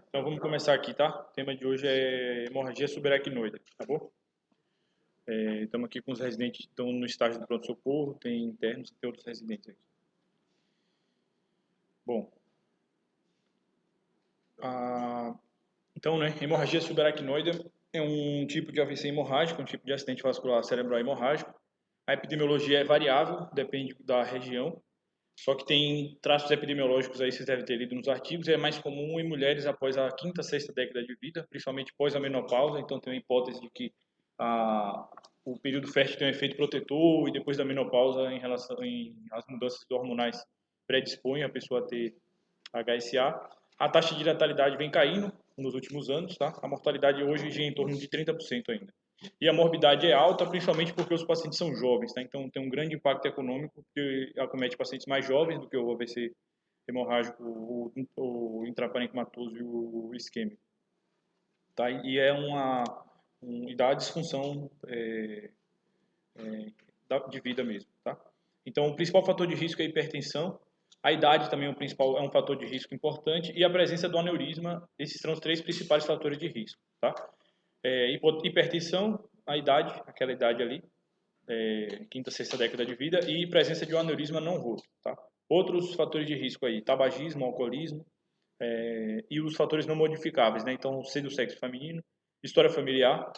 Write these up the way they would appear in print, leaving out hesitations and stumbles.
Então vamos começar aqui, tá? O tema de hoje é hemorragia subaracnoide, tá bom? Estamos aqui com os residentes que estão no estágio de pronto-socorro, tem internos e tem outros residentes aqui. Bom, então, né, hemorragia subaracnoide é um tipo de AVC hemorrágico, um tipo de acidente vascular cerebral hemorrágico. A epidemiologia é variável, depende da região, só que tem traços epidemiológicos aí, vocês devem ter lido nos artigos, é mais comum em mulheres após a quinta, sexta década de vida, principalmente após a menopausa, então tem uma hipótese de que o período fértil tem um efeito protetor e depois da menopausa, em relação às mudanças hormonais, predispõe a pessoa a ter HSA. A taxa de letalidade vem caindo nos últimos anos, tá? A mortalidade hoje gira em torno de 30% ainda. E a morbidade é alta, principalmente porque os pacientes são jovens, tá? Então tem um grande impacto econômico que acomete pacientes mais jovens do que o AVC hemorrágico, o intraparenquimatoso e o isquêmico, tá? E é e dá disfunção de vida mesmo, tá? Então o principal fator de risco é a hipertensão, a idade também é um fator de risco importante e a presença do aneurisma, esses são os três principais fatores de risco, tá? Hipertensão, a idade, aquela idade ali, quinta, sexta década de vida, e presença de um aneurisma não roto, tá? Outros fatores de risco aí, tabagismo, alcoolismo, e os fatores não modificáveis, né? Então, ser do sexo feminino, história familiar,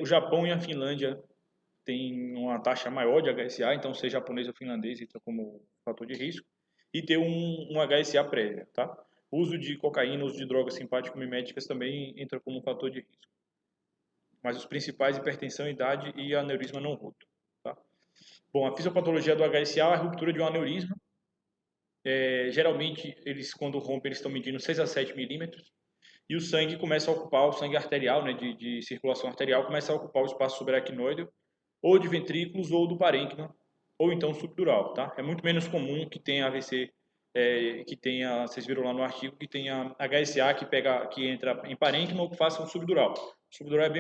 o Japão e a Finlândia têm uma taxa maior de HSA, então ser japonês ou finlandês entra como fator de risco, e ter um HSA prévia, tá? O uso de cocaína, uso de drogas simpático-miméticas também entra como um fator de risco. Mas os principais, hipertensão, idade e aneurisma não roto. Tá? Bom, a fisiopatologia do HSA é a ruptura de um aneurisma. Geralmente, eles quando rompem, eles estão medindo 6 a 7 milímetros. E o sangue começa a ocupar, o sangue arterial, né, de circulação arterial, começa a ocupar o espaço subaracnoide, ou de ventrículos, ou do parênquima, ou então subdural. Tá? É muito menos comum que tenha AVC, que tenha, vocês viram lá no artigo, que tenha HSA que entra em parênquima ou que faça um subdural. O subdural é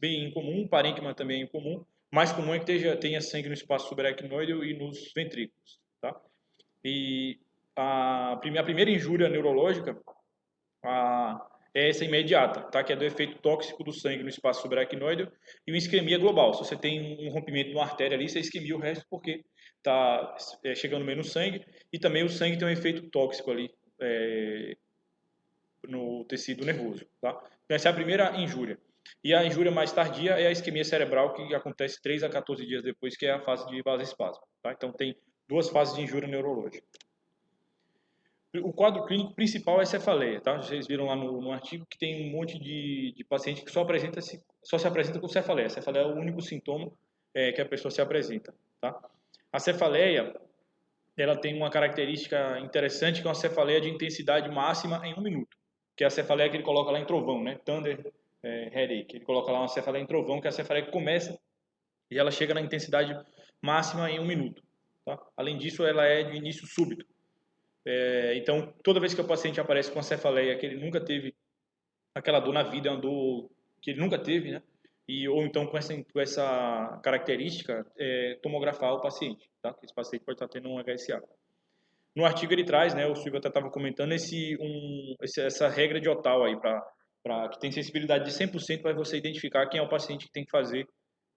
bem incomum, o parênquima também é incomum. Mais comum é que tenha sangue no espaço subaracnoide e nos ventrículos. Tá? E a primeira injúria neurológica é essa imediata, tá? Que é do efeito tóxico do sangue no espaço subaracnoide e uma isquemia global. Se você tem um rompimento de uma artéria ali, você isquemia o resto porque está chegando menos sangue e também o sangue tem um efeito tóxico ali no tecido nervoso. Tá? Então essa é a primeira injúria. E a injúria mais tardia é a isquemia cerebral, que acontece 3 a 14 dias depois, que é a fase de vasoespasmo. Tá? Então tem duas fases de injúria neurológica. O quadro clínico principal é cefaleia, tá? Vocês viram lá no artigo que tem um monte de paciente que só se apresenta com cefaleia. A cefaleia é o único sintoma que a pessoa se apresenta, tá? A cefaleia, ela tem uma característica interessante, que é uma cefaleia de intensidade máxima em 1 minuto, que é a cefaleia que ele coloca lá em trovão, né? Thunder Headache. Ele coloca lá uma cefaleia em trovão, que é a cefaleia que começa e ela chega na intensidade máxima em 1 minuto, tá? Além disso, ela é de início súbito. Então, toda vez que o paciente aparece com a cefaleia, que ele nunca teve aquela dor na vida, uma dor que ele nunca teve, né? Ou então com essa característica, tomografar o paciente, tá? Esse paciente pode estar tendo um HSA. No artigo ele traz, né, o Silvio até estava comentando, essa regra de Ottawa aí, que tem sensibilidade de 100% para você identificar quem é o paciente que tem que fazer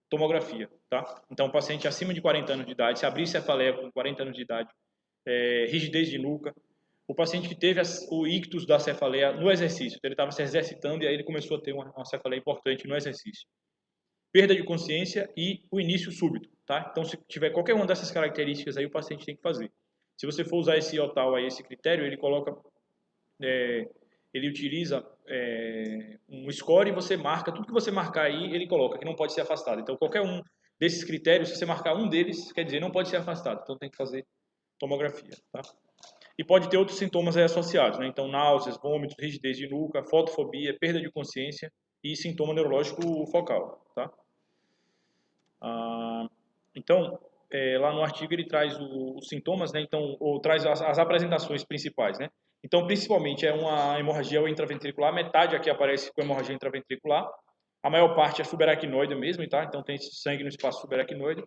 tomografia, tá? Então, o paciente acima de 40 anos de idade, se abrir cefaleia com 40 anos de idade, rigidez de nuca. O paciente que teve o ictus da cefaleia no exercício, então ele estava se exercitando e aí ele começou a ter uma cefaleia importante no exercício. Perda de consciência e o início súbito, tá? Então, se tiver qualquer uma dessas características aí, o paciente tem que fazer. Se você for usar esse OTAL aí, esse critério, ele utiliza um score e você marca, tudo que você marcar aí, ele coloca que não pode ser afastado. Então, qualquer um desses critérios, se você marcar um deles, quer dizer, não pode ser afastado. Então, tem que fazer tomografia, tá? E pode ter outros sintomas aí associados, né? Então, náuseas, vômitos, rigidez de nuca, fotofobia, perda de consciência e sintoma neurológico focal, tá? Então, lá no artigo ele traz os sintomas, né? Então, ou traz as apresentações principais, né? Então, principalmente é uma hemorragia intraventricular, metade aqui aparece com hemorragia intraventricular, a maior parte é subaracnoide mesmo, tá? Então tem sangue no espaço subaracnoide.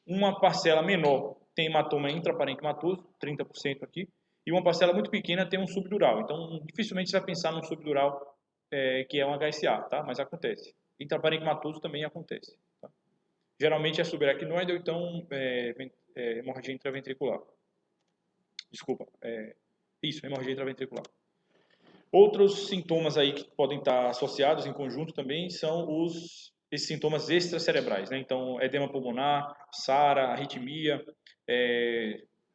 Uma parcela menor tem hematoma intraparenquimatoso, 30% aqui, e uma parcela muito pequena tem um subdural. Então, dificilmente você vai pensar num subdural que é um HSA, tá? Mas acontece. Intraparenquimatoso também acontece. Tá? Geralmente é subaracnoide ou então hemorragia intraventricular. Desculpa, isso, hemorragia intraventricular. Outros sintomas aí que podem estar associados em conjunto também são esses sintomas extracerebrais, né? Então, edema pulmonar, SARA, arritmia,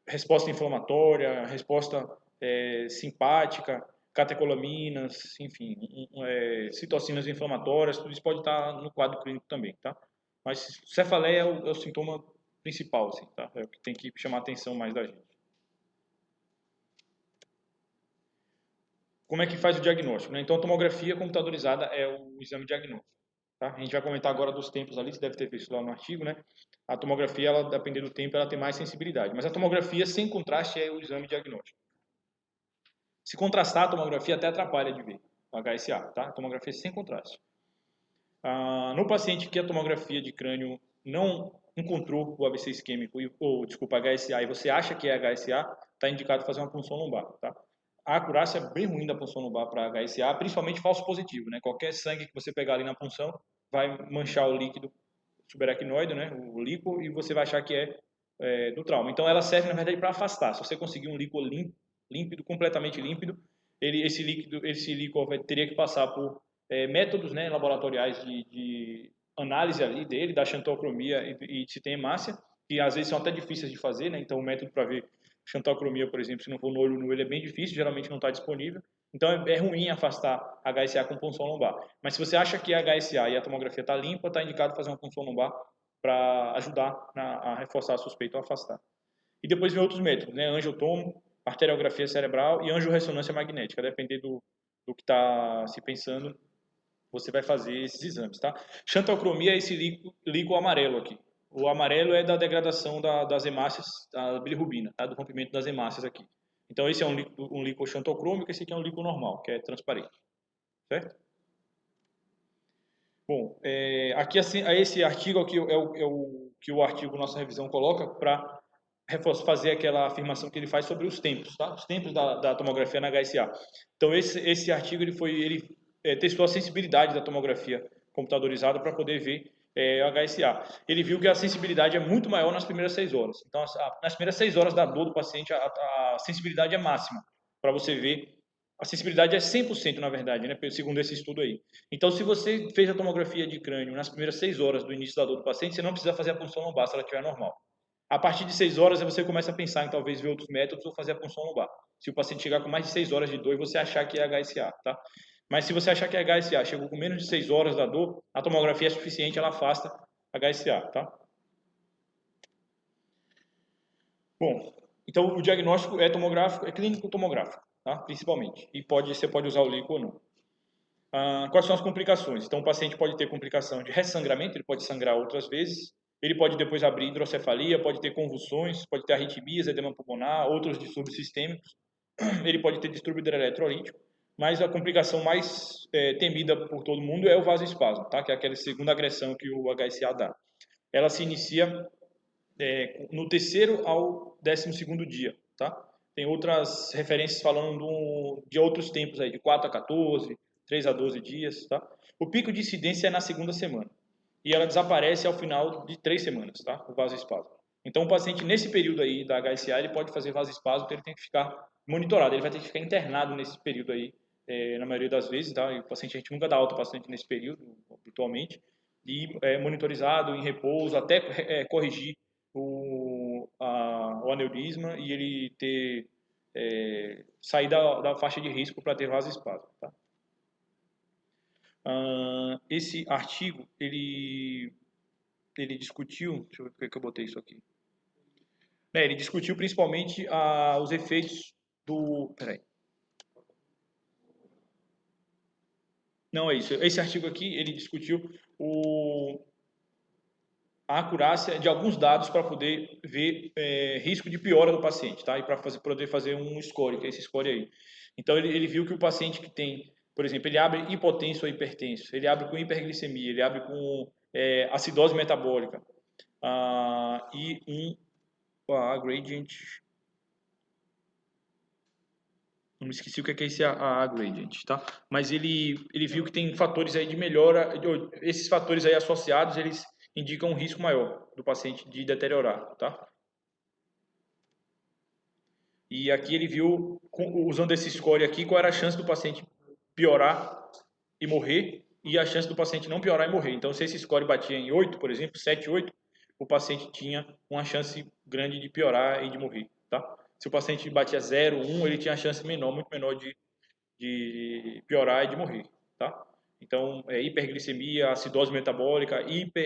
resposta inflamatória, resposta simpática, catecolaminas, enfim, citocinas inflamatórias, tudo isso pode estar no quadro clínico também, tá? Mas cefaleia é o sintoma principal, assim, tá? É o que tem que chamar a atenção mais da gente. Como é que faz o diagnóstico, né? Então, a tomografia computadorizada é o exame diagnóstico. Tá? A gente vai comentar agora dos tempos ali, você deve ter visto lá no artigo, né? A tomografia, ela, dependendo do tempo, ela tem mais sensibilidade. Mas a tomografia sem contraste é o exame diagnóstico. Se contrastar, a tomografia até atrapalha de ver o HSA, tá? A tomografia sem contraste. No paciente que a tomografia de crânio não encontrou o AVC isquêmico, desculpa, HSA, e você acha que é HSA, está indicado fazer uma punção lombar, tá? A acurácia é bem ruim da punção lombar para HSA, principalmente falso positivo, né? Qualquer sangue que você pegar ali na punção vai manchar o líquido subaracnoide, né? O líquido, e você vai achar que é do trauma. Então ela serve, na verdade, para afastar. Se você conseguir um líquido límpido, completamente límpido, esse líquido teria que passar por métodos, né, laboratoriais de análise ali dele, da xantocromia e de se tem hemácia, que às vezes são até difíceis de fazer, né? Então o método para ver xantocromia, por exemplo, se não for no olho nu, ele é bem difícil, geralmente não está disponível. Então é ruim afastar HSA com punção lombar. Mas se você acha que a HSA e a tomografia está limpa, está indicado fazer uma punção lombar para ajudar a reforçar a suspeita ou afastar. E depois vem outros métodos, né? Angiotomo, arteriografia cerebral e angiorressonância magnética. Depender do que está se pensando, você vai fazer esses exames, tá? Xantocromia é esse líquido amarelo aqui. O amarelo é da degradação das hemácias, da bilirrubina, tá? Do rompimento das hemácias aqui. Então esse é um líquido xantocrômico, esse aqui é um líquido normal, que é transparente, certo? Bom, aqui assim, esse artigo aqui é o que o artigo nossa revisão coloca para fazer aquela afirmação que ele faz sobre os tempos, tá? Os tempos da tomografia na HSA. Então esse artigo ele testou a sensibilidade da tomografia computadorizada para poder ver o HSA. Ele viu que a sensibilidade é muito maior nas primeiras 6 horas. Então nas primeiras 6 horas da dor do paciente a sensibilidade é máxima para você ver. A sensibilidade é 100% na verdade, né? Segundo esse estudo aí. Então, se você fez a tomografia de crânio nas primeiras 6 horas do início da dor do paciente, você não precisa fazer a punção lombar se ela estiver normal. A partir de 6 horas, você começa a pensar em talvez ver outros métodos ou fazer a punção lombar. Se o paciente chegar com mais de 6 horas de dor e você achar que é HSA, tá? Mas se você achar que é HSA, chegou com menos de 6 horas da dor, a tomografia é suficiente, ela afasta HSA, tá? Bom, então o diagnóstico é tomográfico, é clínico tomográfico, tá? Principalmente. E você pode usar o líquido ou não. Quais são as complicações? Então, o paciente pode ter complicação de ressangramento, ele pode sangrar outras vezes, ele pode depois abrir hidrocefalia, pode ter convulsões, pode ter arritmias, edema pulmonar, outros distúrbios sistêmicos, ele pode ter distúrbio hidroeletrolítico, mas a complicação mais temida por todo mundo é o vasoespasmo, tá? Que é aquela segunda agressão que o HSA dá. Ela se inicia no terceiro ao 12º dia, tá? Tem outras referências falando de outros tempos aí, de 4 a 14, 3 a 12 dias, tá? O pico de incidência é na segunda semana e ela desaparece ao final de 3 semanas, tá? O vasoespasmo. Então, o paciente nesse período aí da HSA, ele pode fazer vasoespasmo, então ele tem que ficar monitorado, ele vai ter que ficar internado nesse período aí, na maioria das vezes, tá? E o paciente, a gente nunca dá alta ao paciente nesse período, habitualmente, e monitorizado, em repouso, até corrigir o aneurisma e ele sair da faixa de risco para ter vasoespasmo, tá? Esse artigo ele discutiu, deixa eu ver por que eu botei isso aqui. Ele discutiu principalmente os efeitos do, peraí. Não é isso. Esse artigo aqui ele discutiu a acurácia de alguns dados para poder ver risco de piora do paciente, tá? E para poder fazer um score, que é esse score aí. Então ele viu que o paciente que tem, por exemplo, ele abre hipotenso ou hipertenso, ele abre com hiperglicemia, ele abre com acidose metabólica e gradient me esqueci o que é esse AA gradient, tá? Mas ele viu que tem fatores aí de melhora, esses fatores aí associados, eles indicam um risco maior do paciente de deteriorar, tá? E aqui ele viu, usando esse score aqui, qual era a chance do paciente piorar e morrer e a chance do paciente não piorar e morrer. Então, se esse score batia em 8, por exemplo, 7, 8, o paciente tinha uma chance grande de piorar e de morrer, tá? Se o paciente batia 0, 1, ele tinha a chance menor, muito menor de piorar e de morrer, tá? Então, hiperglicemia, acidose metabólica, hipo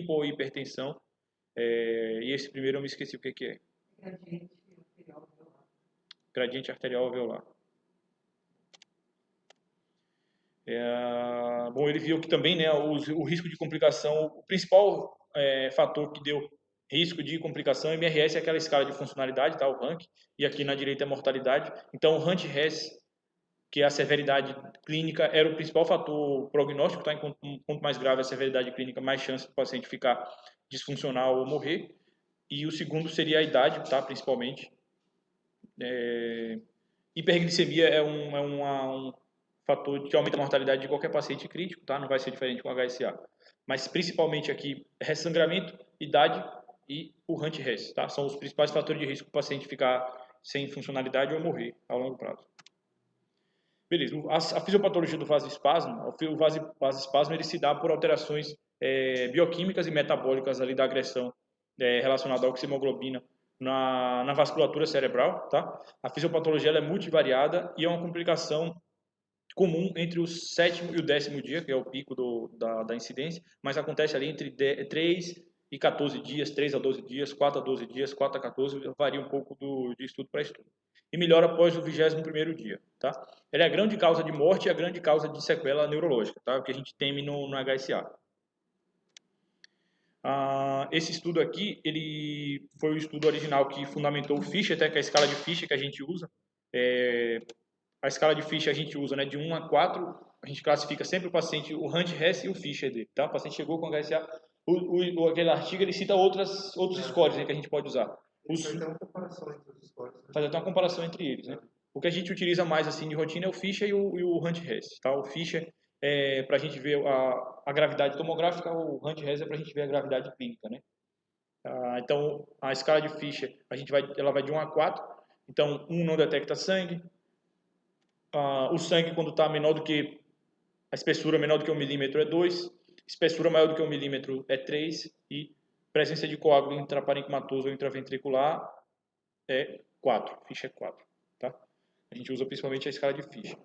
ou hipertensão, e esse primeiro eu me esqueci o que é. Gradiente arterial alveolar. Bom, ele viu que também, né, o risco de complicação, o principal fator que deu risco de complicação, MRS é aquela escala de funcionalidade, tá, o rank, e aqui na direita é mortalidade. Então, o Hunt-Hess, que é a severidade clínica, era o principal fator prognóstico, tá? Quanto mais grave a severidade clínica, mais chance do paciente ficar disfuncional ou morrer. E o segundo seria a idade, tá? Principalmente. Hiperglicemia é um fator que aumenta a mortalidade de qualquer paciente crítico, tá? Não vai ser diferente com HSA. Mas principalmente aqui, ressangramento, idade e o Hunt-Hess, tá? São os principais fatores de risco para o paciente ficar sem funcionalidade ou morrer a longo prazo. Beleza. A fisiopatologia do vasoespasmo, o vasoespasmo ele se dá por alterações bioquímicas e metabólicas ali da agressão relacionada à oxihemoglobina na vasculatura cerebral, tá? A fisiopatologia ela é multivariada e é uma complicação comum entre o 7º e o 10º dia, que é o pico da incidência, mas acontece ali entre 3 e 14 dias, 3 a 12 dias, 4 a 12 dias, 4 a 14, varia um pouco de estudo para estudo. E melhora após o 21º dia, tá? Ela é a grande causa de morte e a grande causa de sequela neurológica, tá? O que a gente teme no HSA. Esse estudo aqui, ele foi o estudo original que fundamentou o Fischer, até que é a escala de Fischer que a gente usa. A escala de Fischer a gente usa, né, de 1 a 4, a gente classifica sempre o paciente, o Hunt-Hess e o Fischer dele, tá? O paciente chegou com HSA, aquele artigo ele cita outros scores, né, que a gente pode usar. Faz até uma comparação entre os scores. Faz até uma comparação entre eles, né? O que a gente utiliza mais assim de rotina é o Fischer e o Hunt-Hess, tá? O Fischer é para a gente ver a gravidade tomográfica, o Hunt-Hess é para a gente ver a gravidade clínica, né? Então, a escala de Fischer, ela vai de 1 a 4, então 1 não detecta sangue, o sangue quando está menor do que, a espessura menor do que 1 milímetro é 2, espessura maior do que 1 milímetro é 3 e presença de coágulo intraparenquimatoso ou intraventricular é 4, Fischer é 4, tá? A gente usa principalmente a escala de Fischer.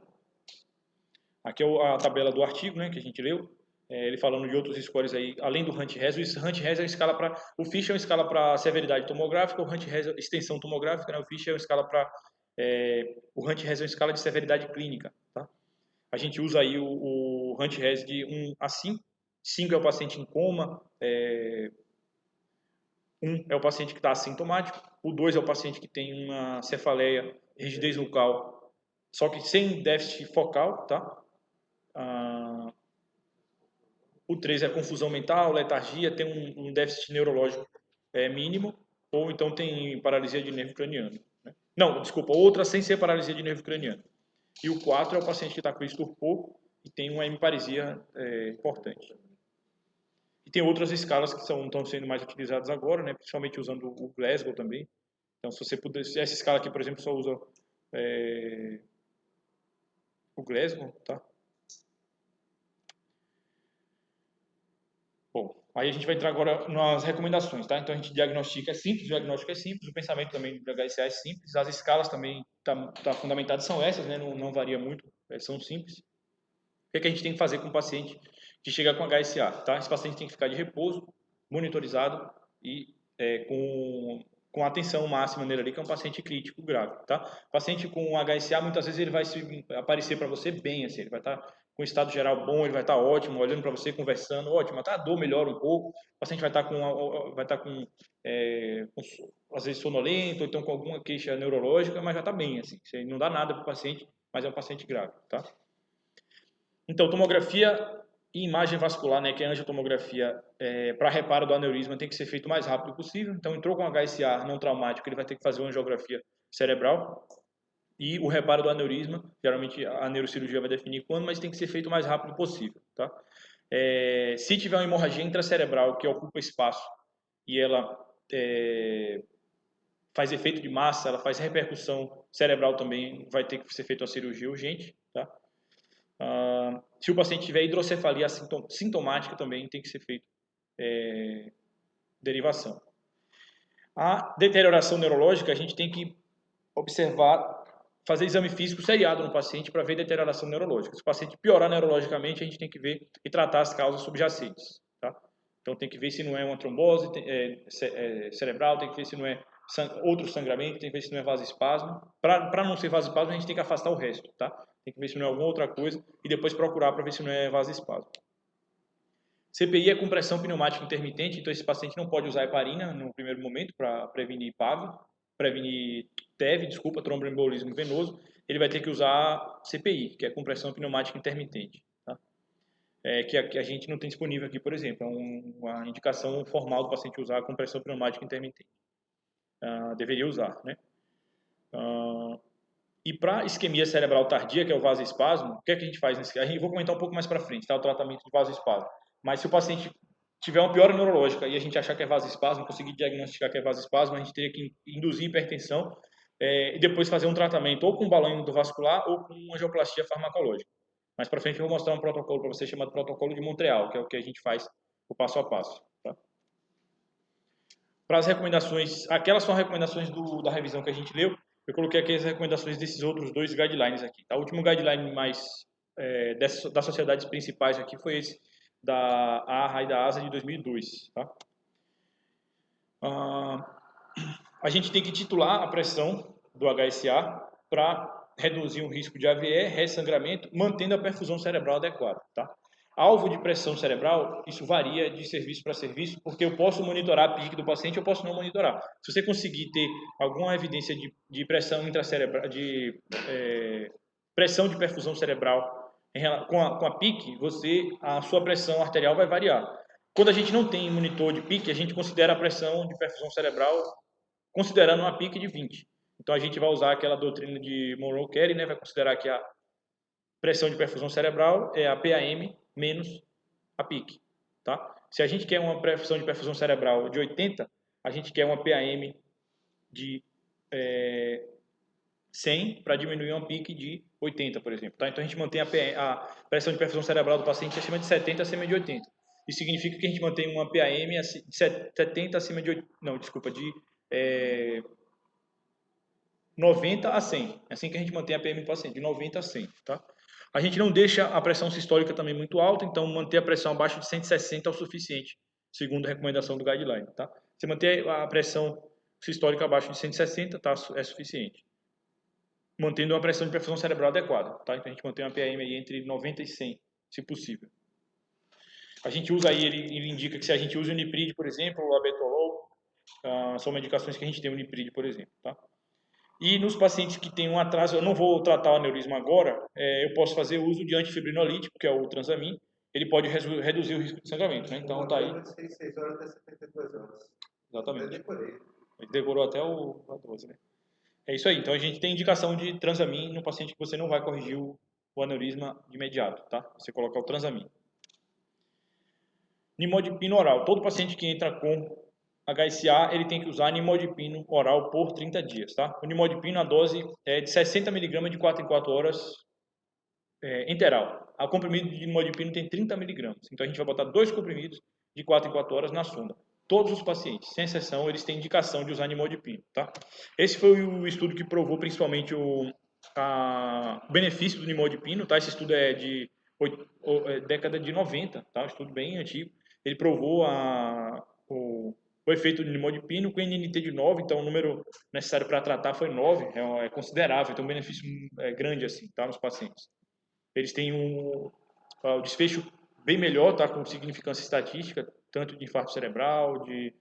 Aqui é a tabela do artigo, né, que a gente leu, ele falando de outros scores aí, além do Hunt-Hess. O Hunt-Hess é uma escala para, o Fischer é uma escala para severidade tomográfica, o Hunt-Hess é extensão tomográfica, né? O Fischer é uma escala para, o Hunt-Hess é uma escala de severidade clínica, tá? A gente usa aí o Hunt-Hess de 1 a 5. 5 é o paciente em coma, 1 é o paciente que está assintomático, o 2 é o paciente que tem uma cefaleia, rigidez nucal, só que sem déficit focal, tá? O 3 é confusão mental, letargia, tem um déficit neurológico mínimo, ou então tem paralisia de nervo craniano. Né? Não, desculpa, outra sem ser paralisia de nervo craniano. E o 4 é o paciente que está com estupor e tem uma hemiparesia importante. E tem outras escalas que estão sendo mais utilizadas agora, né? Principalmente usando o Glasgow também. Então, se você puder, essa escala aqui, por exemplo, só usa o Glasgow, tá? Bom, aí a gente vai entrar agora nas recomendações, tá? Então a gente diagnostica é simples, o diagnóstico é simples, o pensamento também do HSA é simples, as escalas também tá fundamentadas são essas, né? Não varia muito, são simples. O que a gente tem que fazer com o paciente que chega com HSA, tá? Esse paciente tem que ficar de repouso, monitorizado e com atenção máxima nele ali, que é um paciente crítico grave, tá? O paciente com HSA, muitas vezes ele vai aparecer para você bem, assim, ele vai estar com estado geral bom, ele vai estar ótimo, olhando para você, conversando, ótimo, até a dor melhora um pouco, o paciente vai estar com às vezes sonolento, ou então com alguma queixa neurológica, mas já está bem, assim, não dá nada para o paciente, mas é um paciente grave, tá? Então, tomografia e imagem vascular, né, que é a angiotomografia, para reparo do aneurisma tem que ser feito o mais rápido possível. Então, entrou com HSA não traumático, ele vai ter que fazer uma angiografia cerebral. E o reparo do aneurisma, geralmente a neurocirurgia vai definir quando, mas tem que ser feito o mais rápido possível, tá? Se tiver uma hemorragia intracerebral que ocupa espaço e ela faz efeito de massa, ela faz repercussão cerebral também, vai ter que ser feita uma cirurgia urgente, tá? Se o paciente tiver hidrocefalia sintomática também tem que ser feito derivação. A deterioração neurológica, a gente tem que observar, fazer exame físico seriado no paciente para ver deterioração neurológica. Se o paciente piorar neurologicamente, a gente tem que ver e tratar as causas subjacentes, tá? Então tem que ver se não é uma trombose cerebral, tem que ver se não é outro sangramento, tem que ver se não é vasoespasmo. Para não ser vasoespasmo, a gente tem que afastar o resto, tá? Tem que ver se não é alguma outra coisa e depois procurar para ver se não é vasoespasmo. CPI é compressão pneumática intermitente, então esse paciente não pode usar heparina no primeiro momento para prevenir TEV, tromboembolismo venoso. Ele vai ter que usar CPI, que é compressão pneumática intermitente, tá? Que a gente não tem disponível aqui, por exemplo. É uma indicação formal do paciente usar a compressão pneumática intermitente. Deveria usar, né? E para isquemia cerebral tardia, que é o vasoespasmo, o que é que a gente faz nesse caso? Vou comentar um pouco mais para frente, tá? O tratamento de vasoespasmo. Mas se o paciente tiver uma piora neurológica e a gente achar que é vasoespasmo, conseguir diagnosticar que é vasoespasmo, a gente teria que induzir hipertensão e depois fazer um tratamento ou com balão endovascular ou com angioplastia farmacológica. Mais para frente eu vou mostrar um protocolo para você chamado protocolo de Montreal, que é o que a gente faz o passo a passo. Tá? Para as recomendações, aquelas são recomendações da revisão que a gente leu. Eu coloquei aqui as recomendações desses outros dois guidelines aqui. Tá? O último guideline mais das sociedades principais aqui foi esse da AHA e da ASA de 2002. Tá? A gente tem que titular a pressão do HSA para reduzir o risco de AVE, ressangramento, mantendo a perfusão cerebral adequada. Tá? Alvo de pressão cerebral, isso varia de serviço para serviço, porque eu posso monitorar a PIC do paciente, eu posso não monitorar. Se você conseguir ter alguma evidência de pressão intracerebral, de pressão de perfusão cerebral com a PIC, a sua pressão arterial vai variar. Quando a gente não tem monitor de PIC, a gente considera a pressão de perfusão cerebral considerando uma PIC de 20. Então a gente vai usar aquela doutrina de Monroe-Carey, né? Vai considerar que a pressão de perfusão cerebral é a PAM menos a PIC, tá? Se a gente quer uma pressão de perfusão cerebral de 80, a gente quer uma PAM de 100 para diminuir uma PIC de 80, por exemplo. Tá? Então a gente mantém a pressão de perfusão cerebral do paciente acima de 70, acima de 80. Isso significa que a gente mantém uma PAM de 70 acima de 80, não, desculpa, de 90 a 100. É assim que a gente mantém a PM do paciente, de 90 a 100. Tá? A gente não deixa a pressão sistólica também muito alta, então manter a pressão abaixo de 160 é o suficiente, segundo a recomendação do guideline. Tá? Se manter a pressão sistólica abaixo de 160, tá, é suficiente. Mantendo uma pressão de perfusão cerebral adequada. Tá? Então a gente mantém uma PM aí entre 90 e 100, se possível. A gente usa aí, ele indica que se a gente usa o Unipride, por exemplo, ou abetolol, são medicações que a gente tem o Unipride, por exemplo. Tá? E nos pacientes que têm um atraso, eu não vou tratar o aneurisma agora, eu posso fazer uso de antifibrinolítico, que é o Transamin. Ele pode reduzir o risco de sangramento, né? Então tá aí. 6 horas até 72 horas. Exatamente. Eu decorei. Ele decorou até o 12, né? É isso aí. Então a gente tem indicação de Transamin no paciente que você não vai corrigir o aneurisma de imediato, tá? Você coloca o Transamin. Nimodipino oral. Todo paciente que entra com HSA, ele tem que usar nimodipino oral por 30 dias, tá? O nimodipino, a dose é de 60 mg de 4 em 4 horas enteral. O comprimido de nimodipino tem 30 mg. Então a gente vai botar 2 comprimidos de 4 em 4 horas na sonda. Todos os pacientes, sem exceção, eles têm indicação de usar nimodipino, tá? Esse foi o estudo que provou principalmente o benefício do nimodipino, tá? Esse estudo é de década de 90, tá? Um estudo bem antigo. Ele provou o efeito do nimodipino com NNT de 9, então o número necessário para tratar foi 9, é considerável, então um benefício grande assim, tá? Nos pacientes. Eles têm o desfecho bem melhor, tá? Com significância estatística, tanto de infarto cerebral, de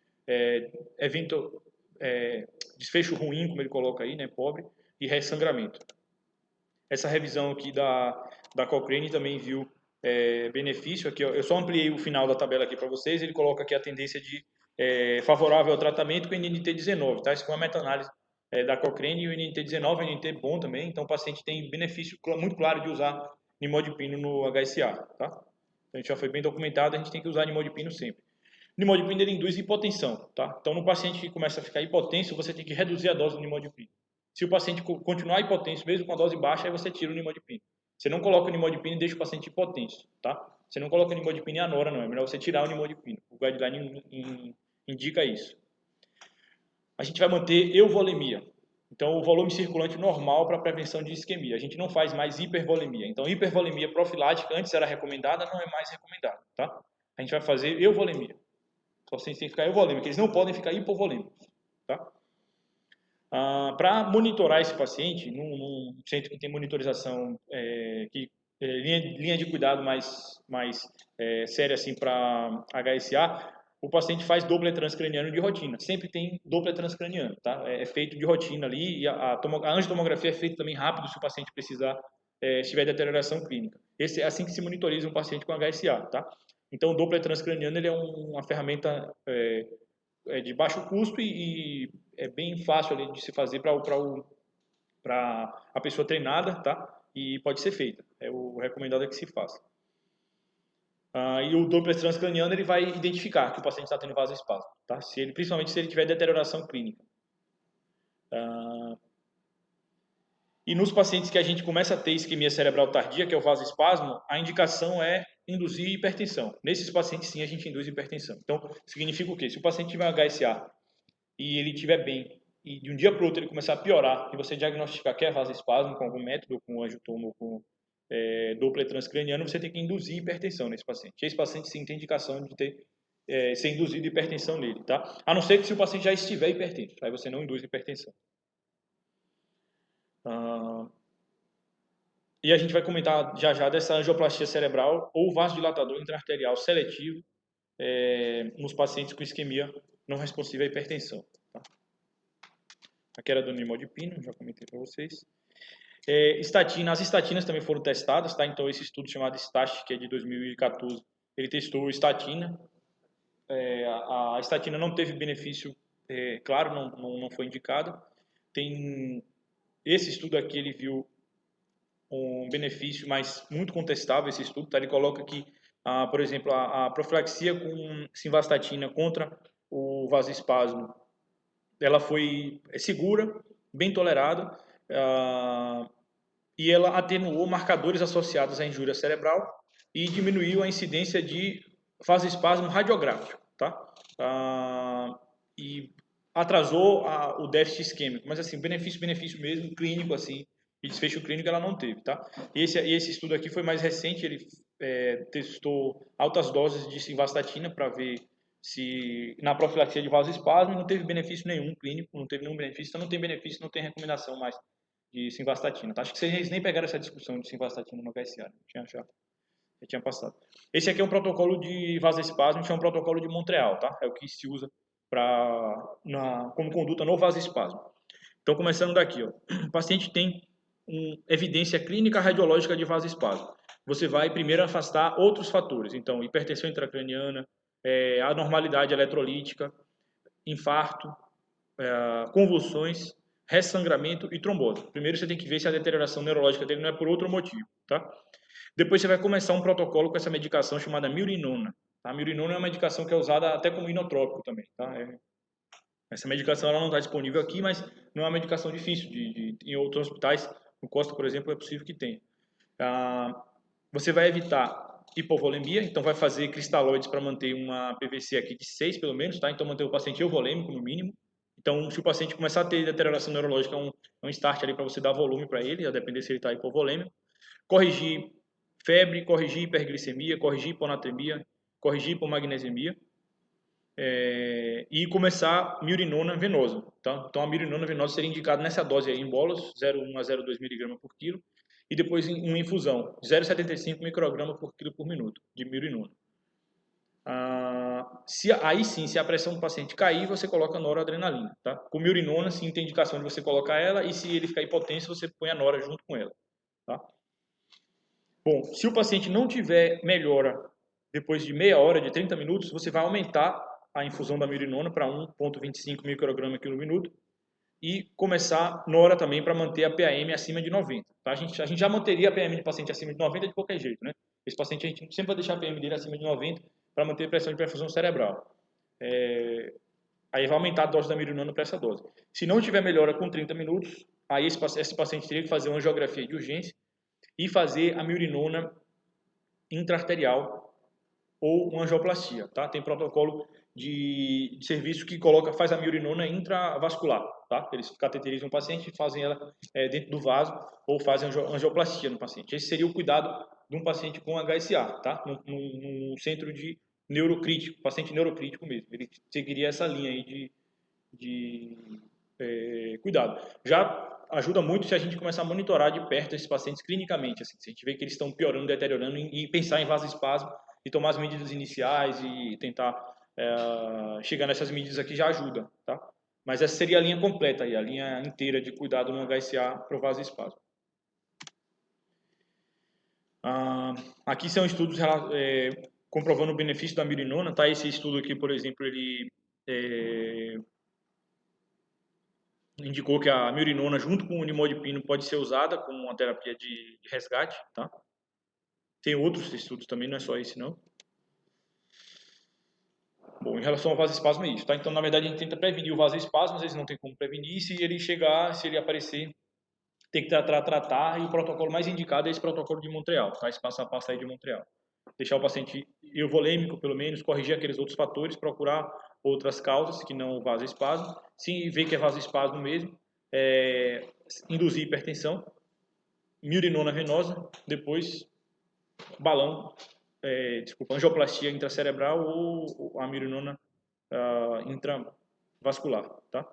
desfecho ruim, como ele coloca aí, né? Pobre, e ressangramento. Essa revisão aqui da Cochrane também viu benefício. Aqui, ó, eu só ampliei o final da tabela aqui para vocês. Ele coloca aqui a tendência de favorável ao tratamento com NNT19. Tá? Isso foi uma meta-análise da Cochrane, e o NNT19 é um NNT bom também, então o paciente tem benefício muito claro de usar nimodipino no HSA, tá? Então, a gente já foi bem documentado, a gente tem que usar nimodipino sempre. Nimodipino ele induz hipotensão, tá? Então, no paciente que começa a ficar hipotenso, você tem que reduzir a dose do nimodipino. Se o paciente continuar hipotenso, mesmo com a dose baixa, aí você tira o nimodipino. Você não coloca o nimodipino e deixa o paciente hipotenso, tá? Você não coloca o nimodipino e anora, não. É melhor você tirar o nimodipino. O guideline indica isso. A gente vai manter euvolemia. Então, o volume circulante normal para prevenção de isquemia. A gente não faz mais hipervolemia. Então, hipervolemia profilática, antes era recomendada, não é mais recomendada, tá? A gente vai fazer euvolemia. Os pacientes têm que ficar euvolêmicos, eles não podem ficar hipovolêmicos, tá? Para monitorar esse paciente, num centro que tem monitorização, linha de cuidado mais séria assim para HSA, o paciente faz Doppler transcraniano de rotina. Sempre tem Doppler transcraniano, tá? É feito de rotina ali, e a angiotomografia é feita também rápido se o paciente precisar, se tiver deterioração clínica. Esse é assim que se monitoriza um paciente com HSA, tá? Então, o Doppler transcraniano ele é uma ferramenta de baixo custo e é bem fácil ali de se fazer para a pessoa treinada, tá? E pode ser feita. O recomendado é que se faça. E o Doppler transcraniano ele vai identificar que o paciente está tendo vasoespasmo, tá? Principalmente se ele tiver deterioração clínica. E nos pacientes que a gente começa a ter isquemia cerebral tardia, que é o vasoespasmo, a indicação é induzir hipertensão. Nesses pacientes, sim, a gente induz hipertensão. Então, significa o quê? Se o paciente tiver um HSA e ele estiver bem, e de um dia para o outro ele começar a piorar, e você diagnosticar que é vasoespasmo com algum método, com angiotomo, com Doppler transcraniano, você tem que induzir hipertensão nesse paciente. Esse paciente, sim, tem indicação de ter ser induzido hipertensão nele, tá? A não ser que se o paciente já estiver hipertenso, aí você não induz hipertensão. E a gente vai comentar já dessa angioplastia cerebral ou vasodilatador intraarterial seletivo nos pacientes com isquemia não responsiva à hipertensão. Tá? Aqui era do nimodipino, já comentei para vocês. As estatinas também foram testadas, tá? Então esse estudo chamado STAT, que é de 2014, ele testou estatina. A estatina não teve benefício, claro, não foi indicada. Esse estudo aqui, ele viu um benefício, mas muito contestável esse estudo, tá? Ele coloca que, por exemplo, a profilaxia com simvastatina contra o vasoespasmo, ela foi segura, bem tolerada, e ela atenuou marcadores associados à injúria cerebral e diminuiu a incidência de vasoespasmo radiográfico, tá? E atrasou o déficit isquêmico, mas assim, benefício mesmo, clínico assim, e desfecho clínico ela não teve, tá? E esse estudo aqui foi mais recente, ele testou altas doses de simvastatina para ver se na profilaxia de vasoespasmo não teve benefício nenhum clínico, não teve nenhum benefício, então não tem benefício, não tem recomendação mais de simvastatina, tá? Acho que vocês nem pegaram essa discussão de simvastatina no HSA, já tinha passado. Esse aqui é um protocolo de vasoespasmo, é um protocolo de Montreal, tá? É o que se usa como conduta no vasoespasmo. Então, começando daqui, ó. O paciente tem evidência clínica radiológica de vasoespasmo. Você vai primeiro afastar outros fatores, então hipertensão intracraniana, anormalidade eletrolítica, infarto, convulsões, ressangramento e trombose. Primeiro você tem que ver se a deterioração neurológica dele não é por outro motivo, tá? Depois você vai começar um protocolo com essa medicação chamada mirinona. A mirinona é uma medicação que é usada até como inotrópico também, tá? Essa medicação ela não está disponível aqui, mas não é uma medicação difícil. Em outros hospitais, no Costa, por exemplo, é possível que tenha. Você vai evitar hipovolemia, então vai fazer cristalóides para manter uma PVC aqui de 6 pelo menos, tá? Então manter o paciente euvolêmico no mínimo. Então, se o paciente começar a ter deterioração neurológica, é um start ali para você dar volume para ele, a depender se ele está hipovolêmico. Corrigir febre, corrigir hiperglicemia, corrigir hiponatremia, corrigir hipomagnesemia. E começar mirinona venosa. Tá? Então, a mirinona venosa seria indicada nessa dose aí, em bolos, 0,1 a 0,2 mg por quilo, e depois uma infusão, 0,75 micrograma por quilo por minuto, de mirinona. Aí sim, se a pressão do paciente cair, você coloca noradrenalina. Tá? Com mirinona, sim, tem indicação de você colocar ela, e se ele ficar hipotenso, você põe a nora junto com ela. Tá? Bom, se o paciente não tiver melhora depois de meia hora, de 30 minutos, você vai aumentar a infusão da mirinona para 1,25 micrograma quilo minuto e começar nora também para manter a PAM acima de 90. Tá? A gente já manteria a PAM de paciente acima de 90 de qualquer jeito, né? Esse paciente a gente sempre vai deixar a PM dele acima de 90 para manter a pressão de perfusão cerebral. Aí vai aumentar a dose da mirinona para essa dose. Se não tiver melhora com 30 minutos, aí esse paciente teria que fazer uma angiografia de urgência e fazer a mirinona intraarterial ou uma angioplastia, tá? Tem protocolo de serviço que faz a mirinona intravascular, tá? Eles cateterizam o paciente e fazem ela dentro do vaso ou fazem angioplastia no paciente. Esse seria o cuidado de um paciente com HSA, tá? Num centro de neurocrítico, paciente neurocrítico mesmo. Ele seguiria essa linha aí de cuidado. Já ajuda muito se a gente começar a monitorar de perto esses pacientes clinicamente, assim, se a gente vê que eles estão piorando, deteriorando e pensar em vasoespasmo e tomar as medidas iniciais e tentar chegar nessas medidas aqui já ajuda, tá? Mas essa seria a linha completa aí, a linha inteira de cuidado no HSA para o vasoespasmo. Aqui são estudos comprovando o benefício da mirinona, tá? Esse estudo aqui, por exemplo, ele indicou que a mirinona junto com o nimodipino pode ser usada como uma terapia de resgate, tá? Tem outros estudos também, não é só esse não. Bom, em relação ao vasoespasmo é isso, tá? Então, na verdade, a gente tenta prevenir o vasoespasmo, às vezes não tem como prevenir, se ele aparecer, tem que tratar, e o protocolo mais indicado é esse protocolo de Montreal, tá? Esse passo a passo aí de Montreal. Deixar o paciente euvolêmico, pelo menos, corrigir aqueles outros fatores, procurar outras causas que não o vasoespasmo. Se vê que é vasoespasmo mesmo, induzir hipertensão, mirinona venosa, depois balão, angioplastia intracerebral ou a mirinona intravascular, tá?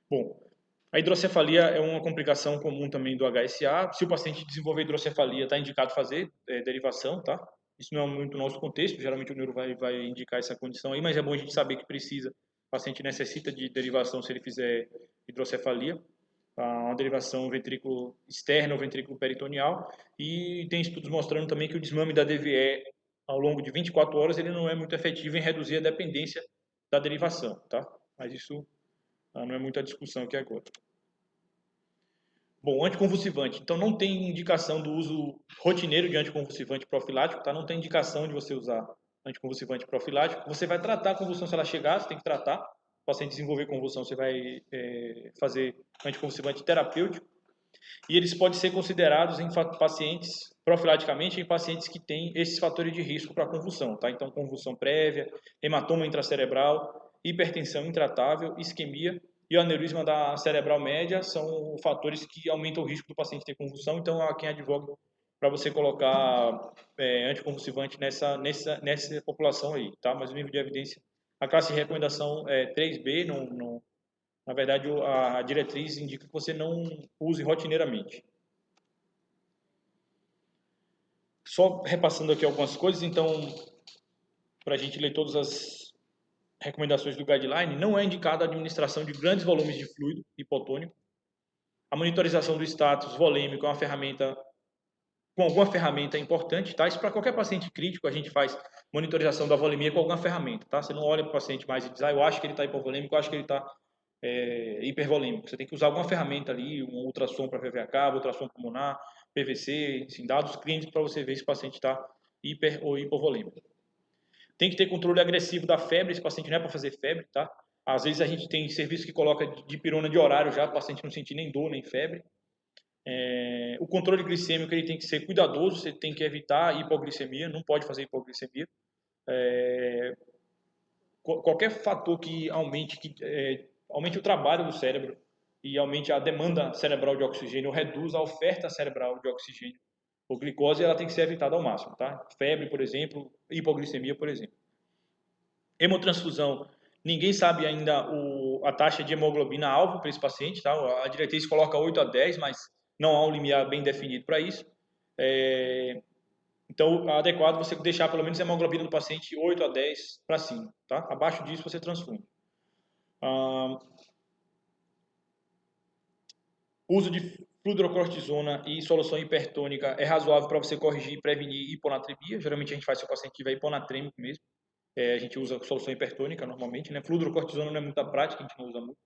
Bom, a hidrocefalia é uma complicação comum também do HSA. Se o paciente desenvolver hidrocefalia, está indicado fazer derivação, tá? Isso não é muito nosso contexto, geralmente o neuro vai indicar essa condição aí, mas é bom a gente saber que precisa, o paciente necessita de derivação se ele fizer hidrocefalia, uma derivação ventrículo externo ou ventrículo peritoneal, e tem estudos mostrando também que o desmame da DVE ao longo de 24 horas ele não é muito efetivo em reduzir a dependência da derivação, tá? Mas isso não é muita discussão aqui agora. Bom, anticonvulsivante. Então, não tem indicação do uso rotineiro de anticonvulsivante profilático, tá? Não tem indicação de você usar anticonvulsivante profilático. Você vai tratar a convulsão se ela chegar, você tem que tratar. O paciente desenvolver convulsão, você vai fazer anticonvulsivante terapêutico. E eles podem ser considerados em pacientes, profilaticamente, em pacientes que têm esses fatores de risco para convulsão, tá? Então, convulsão prévia, hematoma intracerebral, hipertensão intratável, isquemia e o aneurisma da cerebral média são fatores que aumentam o risco do paciente ter convulsão. Então, há quem advoga para você colocar anticonvulsivante nessa população aí, tá? Mas o nível de evidência, a classe de recomendação é 3B, na verdade, a diretriz indica que você não use rotineiramente. Só repassando aqui algumas coisas, então, para a gente ler todas as recomendações do guideline, não é indicada a administração de grandes volumes de fluido hipotônico. A monitorização do status volêmico é uma ferramenta, com alguma ferramenta importante, tá? Isso para qualquer paciente crítico, a gente faz monitorização da volemia com alguma ferramenta, tá? Você não olha para o paciente mais e diz, eu acho que ele está hipovolêmico, eu acho que ele está hipervolêmico. Você tem que usar alguma ferramenta ali, um ultrassom para PVA cabo, ultrassom pulmonar, PVC, assim, dados clínicos para você ver se o paciente está hiper ou hipovolêmico. Tem que ter controle agressivo da febre, esse paciente não é para fazer febre, tá? Às vezes a gente tem serviço que coloca dipirona de horário já, para o paciente não sentir nem dor, nem febre. O controle glicêmico ele tem que ser cuidadoso, você tem que evitar hipoglicemia, não pode fazer hipoglicemia. Qualquer fator que aumente o trabalho do cérebro e aumente a demanda cerebral de oxigênio, ou reduza a oferta cerebral de oxigênio ou glicose, ela tem que ser evitada ao máximo, tá? Febre, por exemplo, hipoglicemia, por exemplo. Hemotransfusão, ninguém sabe ainda a taxa de hemoglobina alvo para esse paciente, tá? A diretriz coloca 8 a 10, mas não há um limiar bem definido para isso. Então, é adequado você deixar pelo menos a hemoglobina do paciente 8 a 10 para cima, tá? Abaixo disso você transfunde. Uso de fludrocortisona e solução hipertônica é razoável para você corrigir e prevenir hiponatremia. Geralmente a gente faz se o paciente tiver hiponatrêmico mesmo. A gente usa solução hipertônica normalmente, né? Fludrocortisona não é muita prática, a gente não usa muito.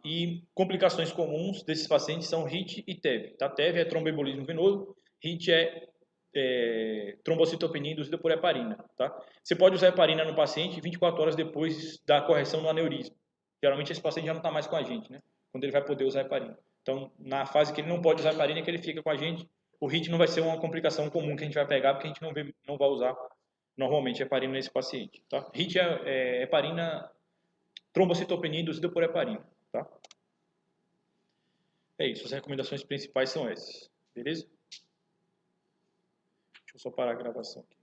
E complicações comuns desses pacientes são HIT e TEV. Tá? TEV é tromboembolismo venoso, HIT é trombocitopenia induzida por heparina. Tá? Você pode usar heparina no paciente 24 horas depois da correção do aneurisma. Geralmente esse paciente já não está mais com a gente, né? Quando ele vai poder usar heparina. Então, na fase que ele não pode usar heparina, é que ele fica com a gente. O HIT não vai ser uma complicação comum que a gente vai pegar, porque a gente não vai usar normalmente heparina nesse paciente. Tá? HIT é heparina, trombocitopenia induzida por heparina. Tá? É isso, as recomendações principais são essas. Beleza? Deixa eu só parar a gravação aqui.